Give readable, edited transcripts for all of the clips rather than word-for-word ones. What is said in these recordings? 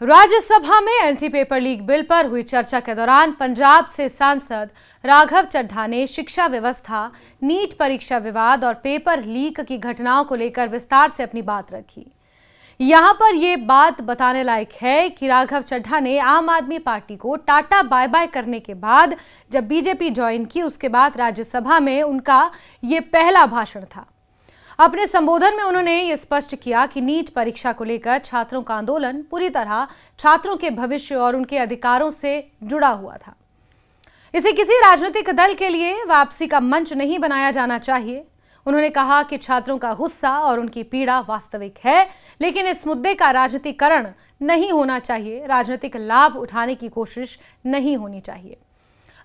राज्यसभा में anti paper leak bill पर हुई चर्चा के दौरान पंजाब से सांसद राघव चड्ढा ने शिक्षा व्यवस्था, नीट परीक्षा विवाद और पेपर लीक की घटनाओं को लेकर विस्तार से अपनी बात रखी। यहां पर यह बात बताने लायक है कि राघव चड्ढा ने आम आदमी पार्टी को टाटा बाय बाय करने के बाद जब बीजेपी ज्वाइन की, उसके बाद राज्यसभा में उनका ये पहला भाषण था। अपने संबोधन में उन्होंने ये स्पष्ट किया कि नीट परीक्षा को लेकर छात्रों का आंदोलन पूरी तरह छात्रों के भविष्य और उनके अधिकारों से जुड़ा हुआ था। इसे किसी राजनीतिक दल के लिए वापसी का मंच नहीं बनाया जाना चाहिए। उन्होंने कहा कि छात्रों का गुस्सा और उनकी पीड़ा वास्तविक है, लेकिन इस मुद्दे का राजनीतिकरण नहीं होना चाहिए। राजनीतिक लाभ उठाने की कोशिश नहीं होनी चाहिए।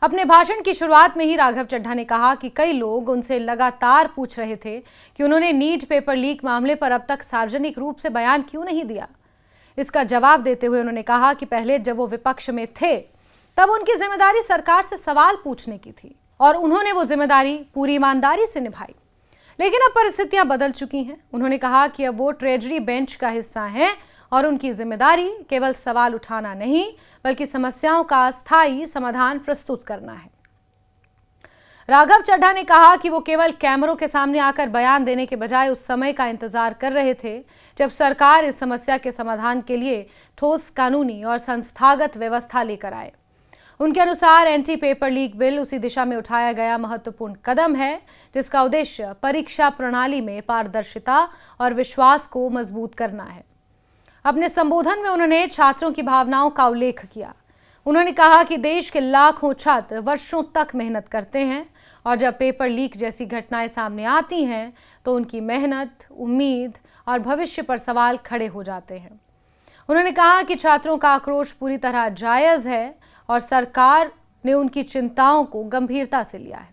अपने भाषण की शुरुआत में ही राघव चड्ढा ने कहा कि कई लोग उनसे लगातार पूछ रहे थे कि उन्होंने नीट पेपर लीक मामले पर अब तक सार्वजनिक रूप से बयान क्यों नहीं दिया। इसका जवाब देते हुए उन्होंने कहा कि पहले जब वो विपक्ष में थे तब उनकी जिम्मेदारी सरकार से सवाल पूछने की थी और उन्होंने वो जिम्मेदारी पूरी ईमानदारी से निभाई, लेकिन अब परिस्थितियां बदल चुकी हैं। उन्होंने कहा कि अब वो ट्रेजरी बेंच का हिस्सा हैं और उनकी जिम्मेदारी केवल सवाल उठाना नहीं बल्कि समस्याओं का स्थायी समाधान प्रस्तुत करना है। राघव चड्ढा ने कहा कि वो केवल कैमरों के सामने आकर बयान देने के बजाय उस समय का इंतजार कर रहे थे जब सरकार इस समस्या के समाधान के लिए ठोस कानूनी और संस्थागत व्यवस्था लेकर आए। उनके अनुसार एंटी पेपर लीक बिल उसी दिशा में उठाया गया महत्वपूर्ण कदम है जिसका उद्देश्य परीक्षा प्रणाली में पारदर्शिता और विश्वास को मजबूत करना है। अपने संबोधन में उन्होंने छात्रों की भावनाओं का उल्लेख किया। उन्होंने कहा कि देश के लाखों छात्र वर्षों तक मेहनत करते हैं और जब पेपर लीक जैसी घटनाएं सामने आती हैं तो उनकी मेहनत, उम्मीद और भविष्य पर सवाल खड़े हो जाते हैं। उन्होंने कहा कि छात्रों का आक्रोश पूरी तरह जायज है और सरकार ने उनकी चिंताओं को गंभीरता से लिया है।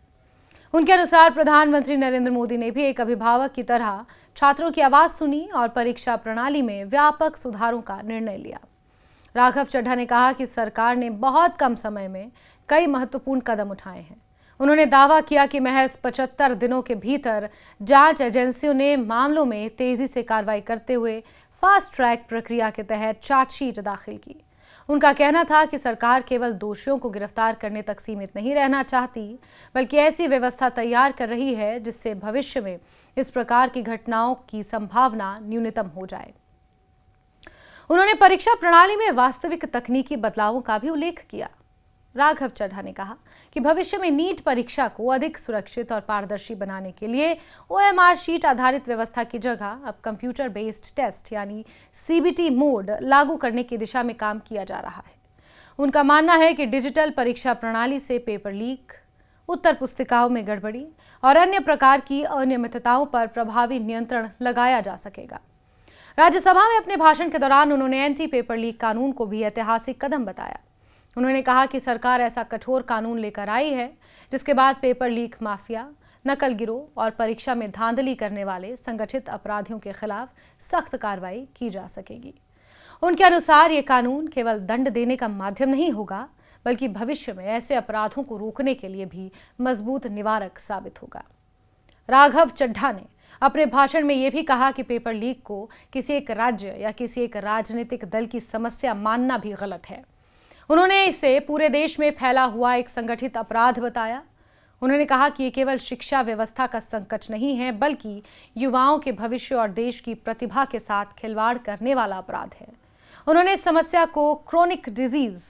उनके अनुसार प्रधानमंत्री नरेंद्र मोदी ने भी एक अभिभावक की तरह छात्रों की आवाज सुनी और परीक्षा प्रणाली में व्यापक सुधारों का निर्णय लिया। राघव चड्ढा ने कहा कि सरकार ने बहुत कम समय में कई महत्वपूर्ण कदम उठाए हैं। उन्होंने दावा किया कि महज 75 दिनों के भीतर जांच एजेंसियों ने मामलों में तेजी से कार्रवाई करते हुए फास्ट ट्रैक प्रक्रिया के तहत चार्जशीट दाखिल की। उनका कहना था कि सरकार केवल दोषियों को गिरफ्तार करने तक सीमित नहीं रहना चाहती बल्कि ऐसी व्यवस्था तैयार कर रही है जिससे भविष्य में इस प्रकार की घटनाओं की संभावना न्यूनतम हो जाए। उन्होंने परीक्षा प्रणाली में वास्तविक तकनीकी बदलावों का भी उल्लेख किया। राघव चड्ढा ने कहा कि भविष्य में नीट परीक्षा को अधिक सुरक्षित और पारदर्शी बनाने के लिए OMR शीट आधारित व्यवस्था की जगह अब कंप्यूटर बेस्ड टेस्ट यानी CBT मोड लागू करने की दिशा में काम किया जा रहा है। उनका मानना है कि डिजिटल परीक्षा प्रणाली से पेपर लीक, उत्तर पुस्तिकाओं में गड़बड़ी और अन्य प्रकार की अनियमितताओं पर प्रभावी नियंत्रण लगाया जा सकेगा। राज्यसभा में अपने भाषण के दौरान उन्होंने एंटी पेपर लीक कानून को भी ऐतिहासिक कदम बताया। उन्होंने कहा कि सरकार ऐसा कठोर कानून लेकर आई है जिसके बाद पेपर लीक माफिया, नकल गिरोह और परीक्षा में धांधली करने वाले संगठित अपराधियों के खिलाफ सख्त कार्रवाई की जा सकेगी। उनके अनुसार ये कानून केवल दंड देने का माध्यम नहीं होगा बल्कि भविष्य में ऐसे अपराधों को रोकने के लिए भी मजबूत निवारक साबित होगा। राघव चड्ढा ने अपने भाषण में यह भी कहा कि पेपर लीक को किसी एक राज्य या किसी एक राजनीतिक दल की समस्या मानना भी गलत है। उन्होंने इसे पूरे देश में फैला हुआ एक संगठित अपराध बताया। उन्होंने कहा कि ये केवल शिक्षा व्यवस्था का संकट नहीं है बल्कि युवाओं के भविष्य और देश की प्रतिभा के साथ खिलवाड़ करने वाला अपराध है। उन्होंने इस समस्या को क्रोनिक डिजीज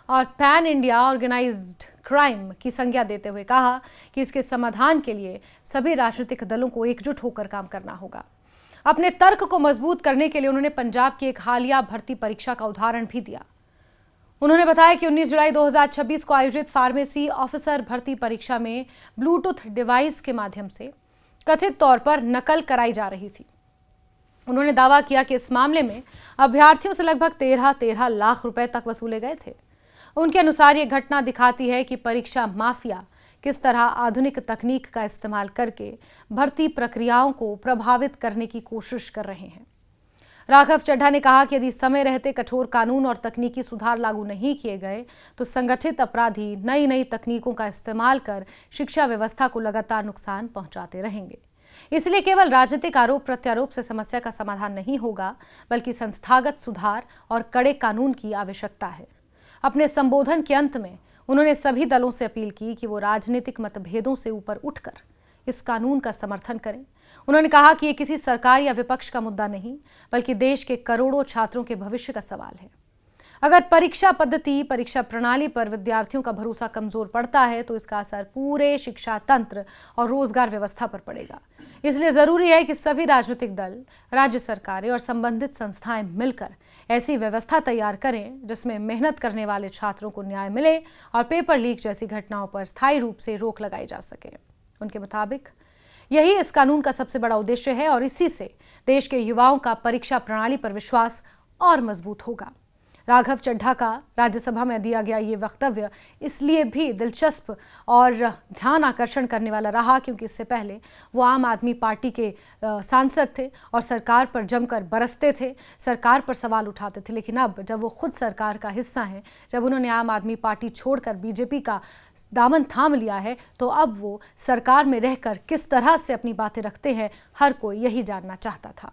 और पैन इंडिया ऑर्गेनाइज्ड क्राइम की संज्ञा देते हुए कहा कि इसके समाधान के लिए सभी राजनीतिक दलों को एकजुट होकर काम करना होगा। अपने तर्क को मजबूत करने के लिए उन्होंने पंजाब की एक हालिया भर्ती परीक्षा का उदाहरण भी दिया। उन्होंने बताया कि 19 जुलाई 2026 को आयोजित फार्मेसी ऑफिसर भर्ती परीक्षा में ब्लूटूथ डिवाइस के माध्यम से कथित तौर पर नकल कराई जा रही थी। उन्होंने दावा किया कि इस मामले में अभ्यर्थियों से लगभग 13 लाख रुपए तक वसूले गए थे। उनके अनुसार ये घटना दिखाती है कि परीक्षा माफिया किस तरह आधुनिक तकनीक का इस्तेमाल करके भर्ती प्रक्रियाओं को प्रभावित करने की कोशिश कर रहे हैं। राघव चड्ढा ने कहा कि यदि समय रहते कठोर कानून और तकनीकी सुधार लागू नहीं किए गए तो संगठित अपराधी नई तकनीकों का इस्तेमाल कर शिक्षा व्यवस्था को लगातार नुकसान पहुंचाते रहेंगे। इसलिए केवल राजनीतिक आरोप प्रत्यारोप से समस्या का समाधान नहीं होगा, बल्कि संस्थागत सुधार और कड़े कानून की आवश्यकता है। अपने संबोधन के अंत में उन्होंने सभी दलों से अपील की कि वो राजनीतिक मतभेदों से ऊपर उठकर इस कानून का समर्थन करें। उन्होंने कहा कि ये किसी सरकार या विपक्ष का मुद्दा नहीं, बल्कि देश के करोड़ों छात्रों के भविष्य का सवाल है। अगर परीक्षा पद्धति, परीक्षा प्रणाली पर विद्यार्थियों का भरोसा कमजोर पड़ता है तो इसका असर पूरे शिक्षा तंत्र और रोजगार व्यवस्था पर पड़ेगा। इसलिए जरूरी है कि सभी राजनीतिक दल, राज्य सरकारें और संबंधित संस्थाएं मिलकर ऐसी व्यवस्था तैयार करें जिसमें मेहनत करने वाले छात्रों को न्याय मिले और पेपर लीक जैसी घटनाओं पर स्थायी रूप से रोक लगाई जा सके। उनके मुताबिक यही इस कानून का सबसे बड़ा उद्देश्य है और इसी से देश के युवाओं का परीक्षा प्रणाली पर विश्वास और मजबूत होगा। राघव चड्ढा का राज्यसभा में दिया गया ये वक्तव्य इसलिए भी दिलचस्प और ध्यान आकर्षण करने वाला रहा क्योंकि इससे पहले वो आम आदमी पार्टी के सांसद थे और सरकार पर जमकर बरसते थे, सरकार पर सवाल उठाते थे। लेकिन अब जब वो खुद सरकार का हिस्सा हैं, जब उन्होंने आम आदमी पार्टी छोड़कर बीजेपी का दामन थाम लिया है, तो अब वो सरकार में रहकर किस तरह से अपनी बातें रखते हैं, हर कोई यही जानना चाहता था।